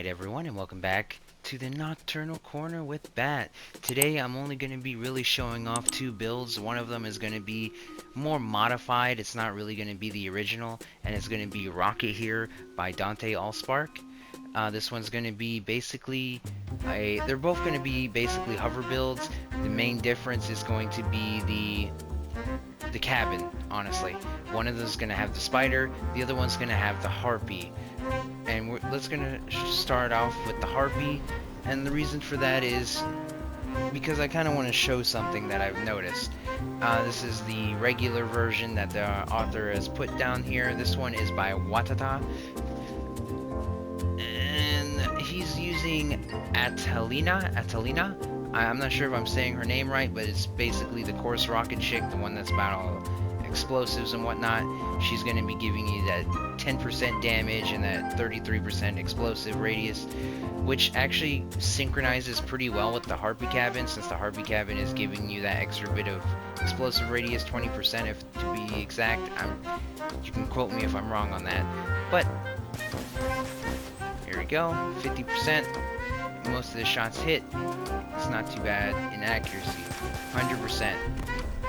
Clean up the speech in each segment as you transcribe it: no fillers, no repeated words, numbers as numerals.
Alright everyone, and welcome back to the Nocturnal Corner with Bat. Today I'm only going to be really showing off two builds. One of them is going to be more modified, it's not really going to be the original, and it's going to be Rocket here by Dante Allspark. This one's going to be basically, they're both going to be basically hover builds. The main difference is going to be the cabin, honestly. One of them is going to have the spider, the other one's going to have the harpy. And let's gonna start off with the harpy, and the reason for that is because I kind of want to show something that I've noticed. This is the regular version that the author has put down here. This one is by Watata, and he's using Atalina. I'm not sure if I'm saying her name right, but it's basically the course rocket chick, the one that's about all explosives and whatnot. She's going to be giving you that 10% damage and that 33% explosive radius, which actually synchronizes pretty well with the harpy cabin, since the harpy cabin is giving you that extra bit of explosive radius, 20% if to be exact. You can quote me if I'm wrong on that, but here we go, 50%. Most of the shots hit. It's not too bad. Inaccuracy, 100%.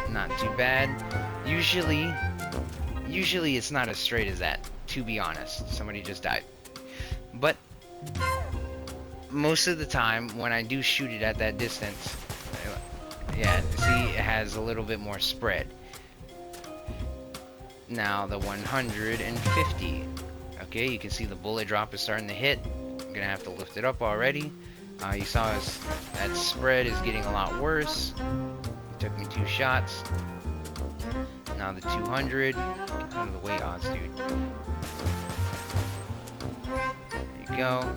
Not too bad. Usually it's not as straight as that, to be honest. Somebody just died. But most of the time when I do shoot it at that distance, yeah, see, it has a little bit more spread. Now the 150. Okay, you can see the bullet drop is starting to hit. I'm gonna have to lift it up already. You saw that spread is getting a lot worse. It took me 2 shots. Now the 200. Get out of the way, odds, dude. There you go.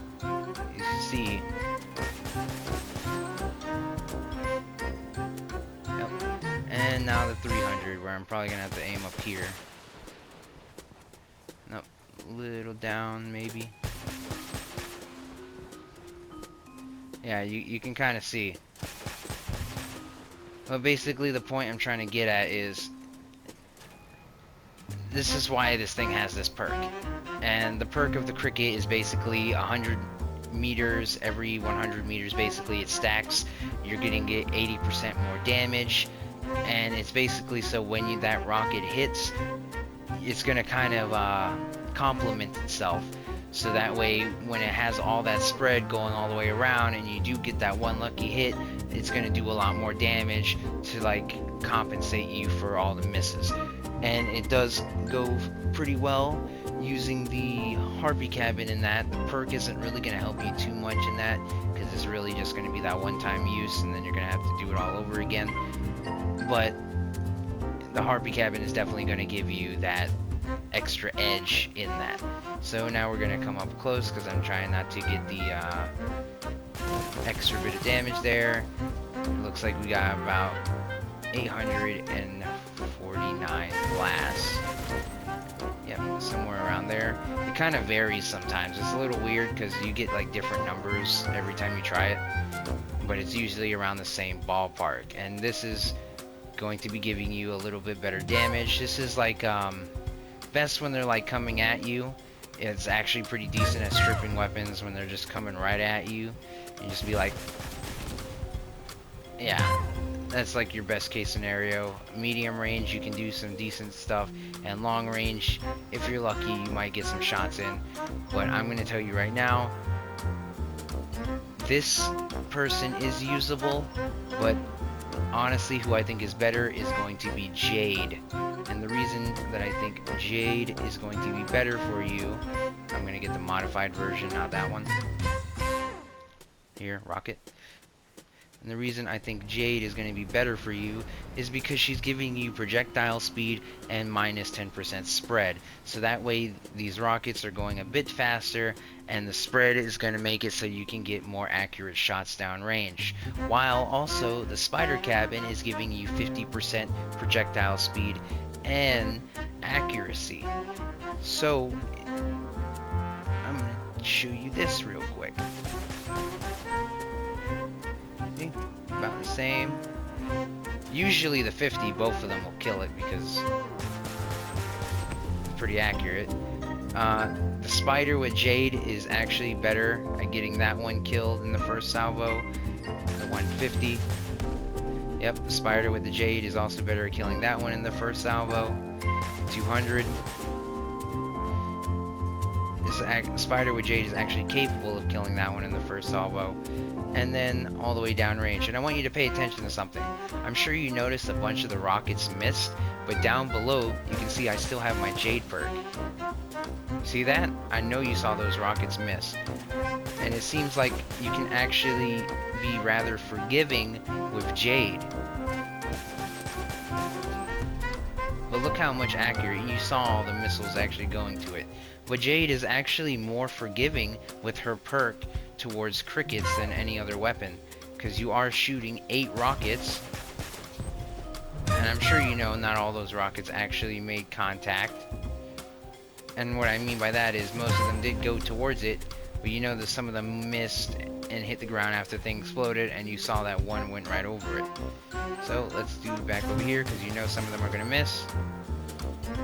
You can see. Yep. And now the 300, where I'm probably gonna have to aim up here. Nope. A little down, maybe. Yeah, you can kind of see. But basically the point I'm trying to get at is, this is why this thing has this perk. And the perk of the cricket is basically 100 meters, every 100 meters basically it stacks. You're getting 80% more damage. And it's basically so when that rocket hits, it's going to kind of complement itself. So that way, when it has all that spread going all the way around and you do get that one lucky hit, it's going to do a lot more damage to like compensate you for all the misses. And it does go pretty well using the harpy cabin in that. The perk isn't really going to help you too much in that, because it's really just going to be that one-time use, and then you're going to have to do it all over again. But the harpy cabin is definitely going to give you that extra edge in that. So now we're going to come up close, because I'm trying not to get the extra bit of damage there. It looks like we got about 849 blasts. Yep, somewhere around there. It kind of varies sometimes. It's a little weird because you get like different numbers every time you try it, but it's usually around the same ballpark. And this is going to be giving you a little bit better damage. This is like best when they're like coming at you. It's actually pretty decent at stripping weapons when they're just coming right at you. You just be like, yeah, that's like your best case scenario. Medium range, you can do some decent stuff, and long range, if you're lucky, you might get some shots in. But I'm going to tell you right now, this person is usable, but honestly, who I think is better is going to be Jade. And the reason that I think Jade is going to be better for you, I'm going to get the modified version, not that one. Here, Rocket. And the reason I think Jade is going to be better for you is because she's giving you projectile speed and minus 10% spread. So that way these rockets are going a bit faster, and the spread is going to make it so you can get more accurate shots down range. While also the spider cabin is giving you 50% projectile speed and accuracy. So I'm going to show you this real quick. See? About the same. Usually the 50, both of them will kill it because it's pretty accurate. The The spider with Jade is actually better at getting that one killed in the first salvo. The 150. Yep, the spider with the Jade is also better at killing that one in the first salvo. 200. This spider with Jade is actually capable of killing that one in the first salvo. And then all the way down range. And I want you to pay attention to something. I'm sure you noticed a bunch of the rockets missed, but down below you can see I still have my Jade perk. See that? I know you saw those rockets miss. And it seems like you can actually be rather forgiving with Jade. But look how much accurate. You saw all the missiles actually going to it. But Jade is actually more forgiving with her perk towards crickets than any other weapon, because you are shooting 8 rockets, and I'm sure you know not all those rockets actually made contact. And what I mean by that is most of them did go towards it, but you know that some of them missed and hit the ground after things exploded, and you saw that one went right over it. So let's do back over here, because you know some of them are gonna miss.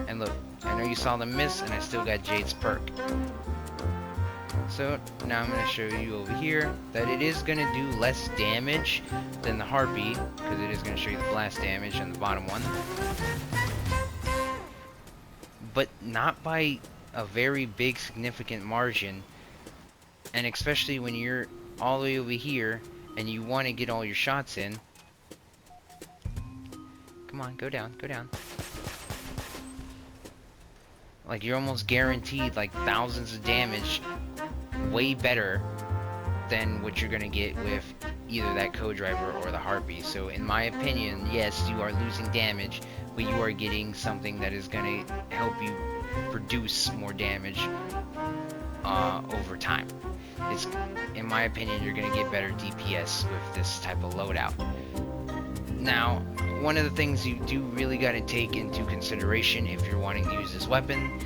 And look, I know you saw them miss, and I still got Jade's perk. So now I'm going to show you over here that it is going to do less damage than the Harpy, because it is going to show you the blast damage on the bottom one. But not by a very big significant margin, and especially when you're all the way over here and you want to get all your shots in. Come on, go down, go down. Like, you're almost guaranteed like thousands of damage, way better than what you're gonna get with either that co-driver or the Harpy. So in my opinion, yes, you are losing damage, but you are getting something that is gonna help you produce more damage over time. It's, in my opinion, you're gonna get better DPS with this type of loadout. Now, one of the things you do really got to take into consideration if you're wanting to use this weapon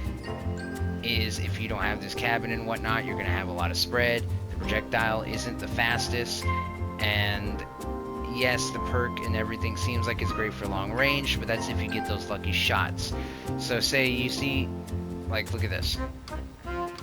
is if you don't have this cabin and whatnot, you're going to have a lot of spread. The projectile isn't the fastest, and yes, the perk and everything seems like it's great for long range, but that's if you get those lucky shots. So say you see, like, look at this.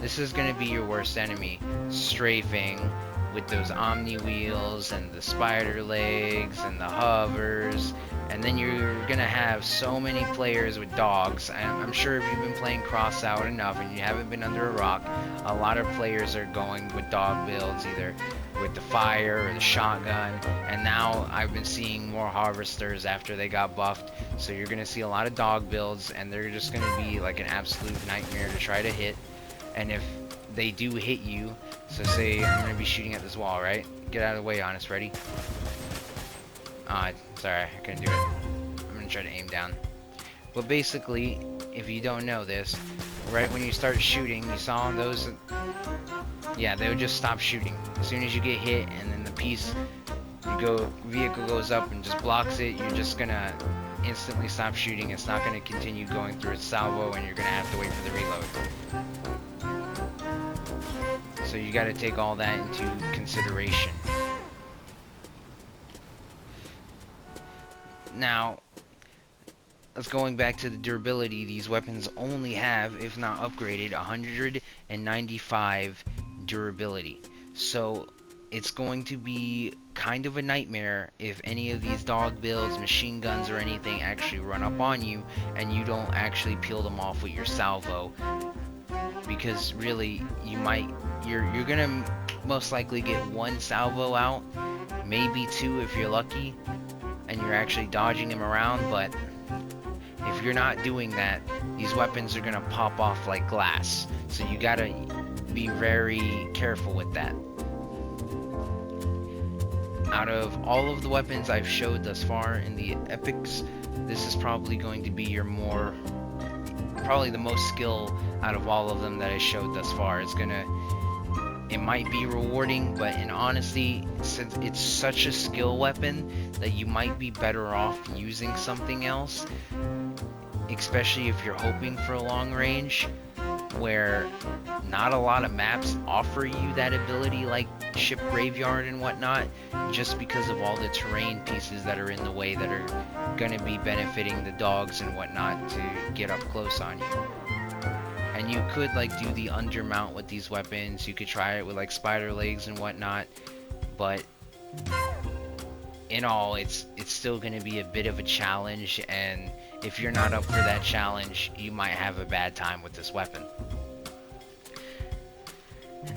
This is going to be your worst enemy, strafing with those Omni wheels and the spider legs and the hovers, and then you're gonna have so many players with dogs. I'm sure if you've been playing Crossout enough and you haven't been under a rock, a lot of players are going with dog builds, either with the fire or the shotgun, and now I've been seeing more harvesters after they got buffed, so you're gonna see a lot of dog builds, and they're just gonna be like an absolute nightmare to try to hit. And if they do hit you, so say I'm going to be shooting at this wall, right? Get out of the way, Honest. Ready? Sorry, I couldn't do it. I'm going to try to aim down. But basically, if you don't know this, right when you start shooting, you saw those, yeah, they would just stop shooting. As soon as you get hit and then the vehicle goes up and just blocks it, you're just going to instantly stop shooting. It's not going to continue going through its salvo, and you're going to have to wait for the reload. So you got to take all that into consideration. Now, let's going back to the durability. These weapons only have, if not upgraded, 195 durability. So it's going to be kind of a nightmare if any of these dog builds, machine guns, or anything actually run up on you and you don't actually peel them off with your salvo. Because really, you're gonna most likely get one salvo out, maybe 2 if you're lucky, and you're actually dodging them around. But if you're not doing that, these weapons are gonna pop off like glass, so you gotta be very careful with that. Out of all of the weapons I've showed thus far in the epics, this is probably going to be your probably the most skill out of all of them that I showed thus far. It might be rewarding, but in honesty, since it's such a skill weapon, that you might be better off using something else, especially if you're hoping for a long range, where not a lot of maps offer you that ability, like Ship Graveyard and whatnot, just because of all the terrain pieces that are in the way that are going to be benefiting the dogs and whatnot to get up close on you. And you could like do the undermount with these weapons. You could try it with like spider legs and whatnot, but in all, it's still going to be a bit of a challenge, and if you're not up for that challenge, you might have a bad time with this weapon.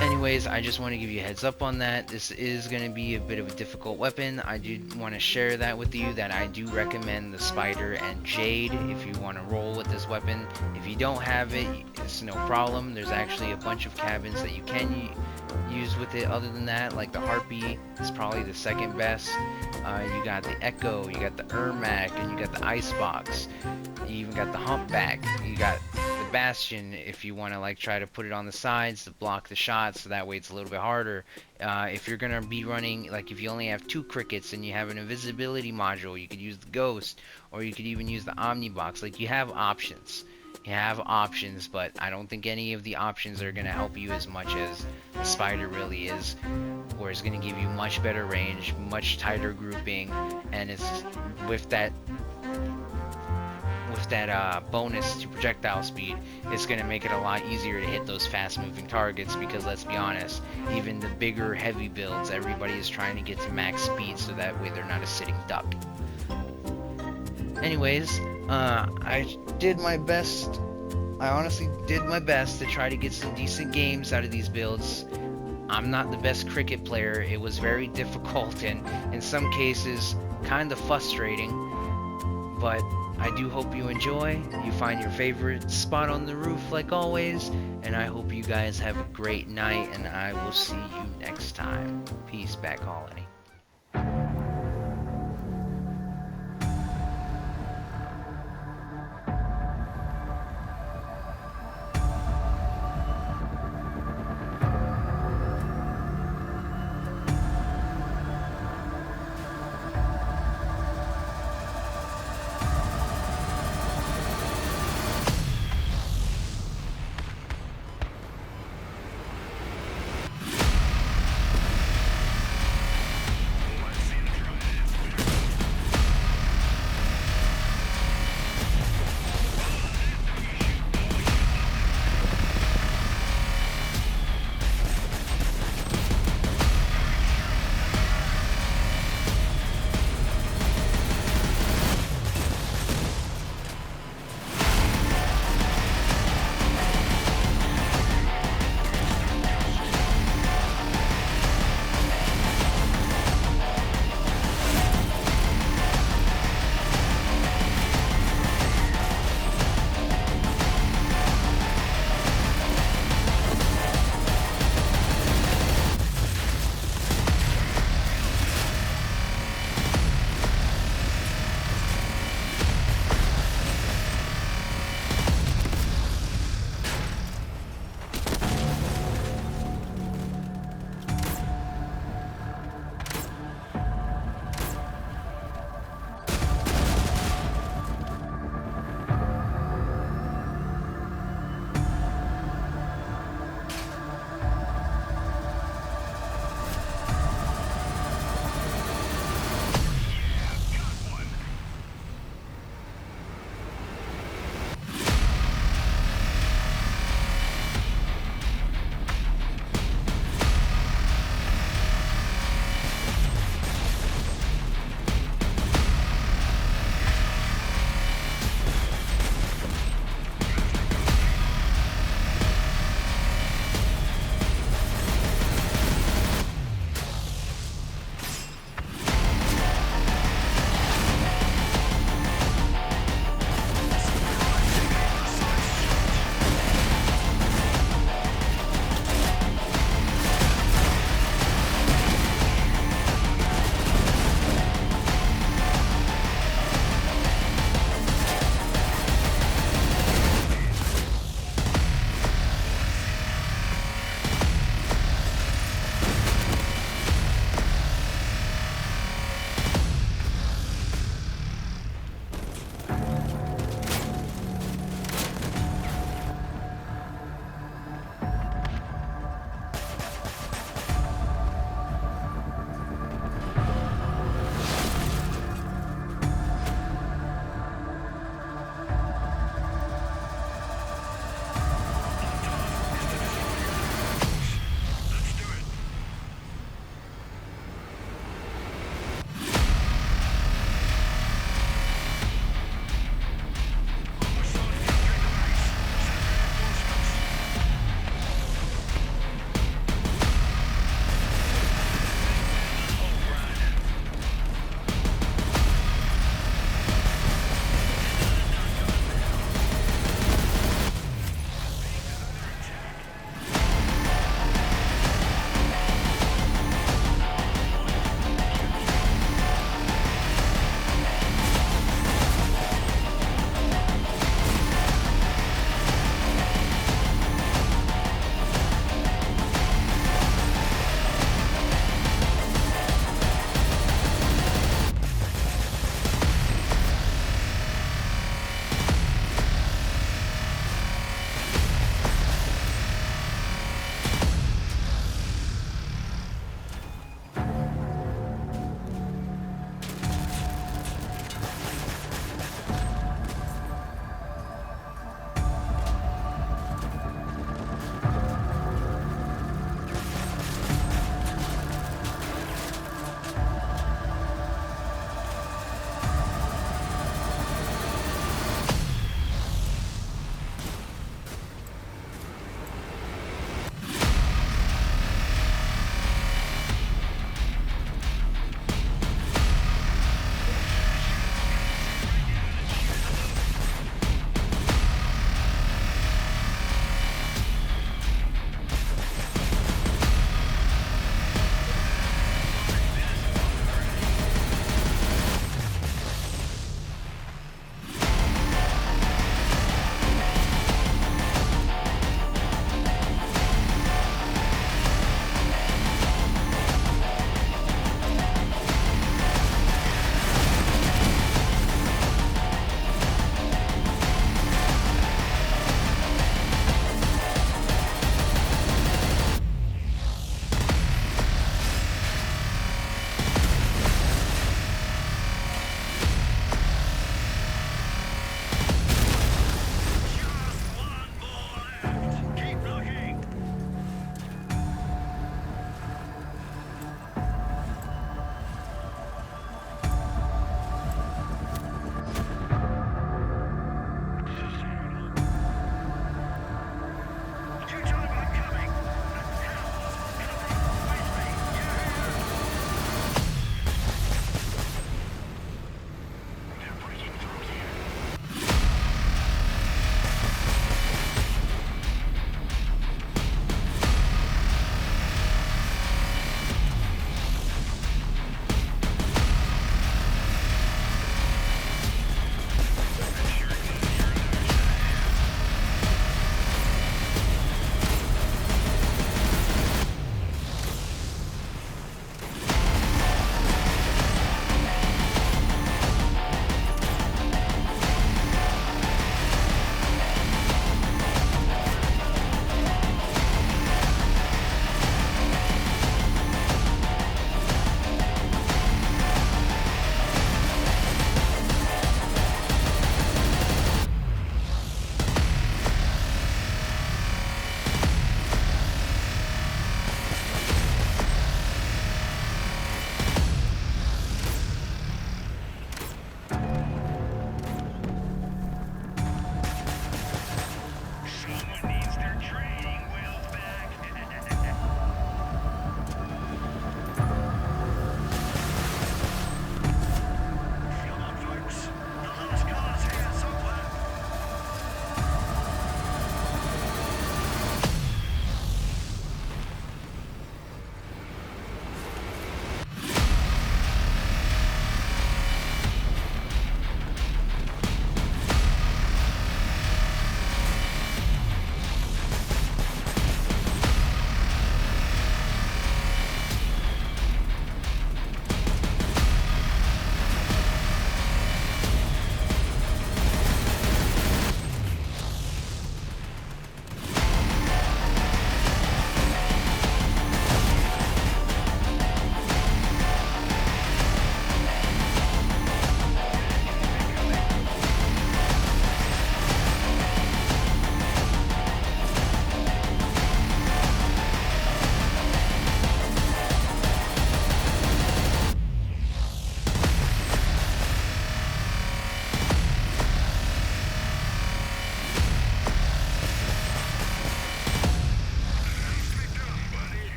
Anyways, I just want to give you a heads up on that. This is going to be a bit of a difficult weapon. I do want to share that with you, that I do recommend the Spider and Jade if you want to roll with this weapon. If you don't have it, it's no problem. There's actually a bunch of cabins that you can use with it. Other than that, like the Harpy is probably the second best. You got the Echo, you got the Ermac, and you got the Icebox. You even got the Humpback. You got the Bastion if you want to like try to put it on the sides to block the shots, so that way it's a little bit harder. If you're gonna be running, like if you only have 2 crickets and you have an invisibility module, you could use the Ghost, or you could even use the Omnibox. Like you have options. You have options, but I don't think any of the options are going to help you as much as the Spider really is, where it's going to give you much better range, much tighter grouping, and it's with that bonus to projectile speed, it's going to make it a lot easier to hit those fast moving targets, because let's be honest, even the bigger heavy builds, everybody is trying to get to max speed so that way they're not a sitting duck. Anyways, I did my best. I honestly did my best to try to get some decent games out of these builds. I'm not the best cricket player. It was very difficult and in some cases kind of frustrating, but I do hope you enjoy. You find your favorite spot on the roof like always, and I hope you guys have a great night, and I will see you next time. Peace, Bat Colony.